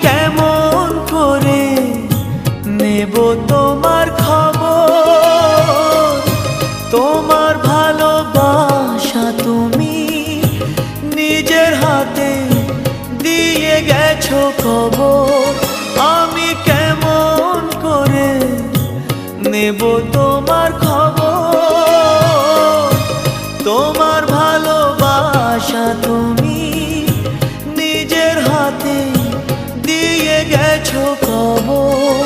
কেমন করে নেব তোমার খবর? তোমার ভালোবাসা তুমি নিজের হাতে দিয়ে গেছো খবর। আমি কেমন করে নেব তোমার খবর? তোমার ভালোবাসা তুমি নিজের হাতে দিয়ে গেছো খবর।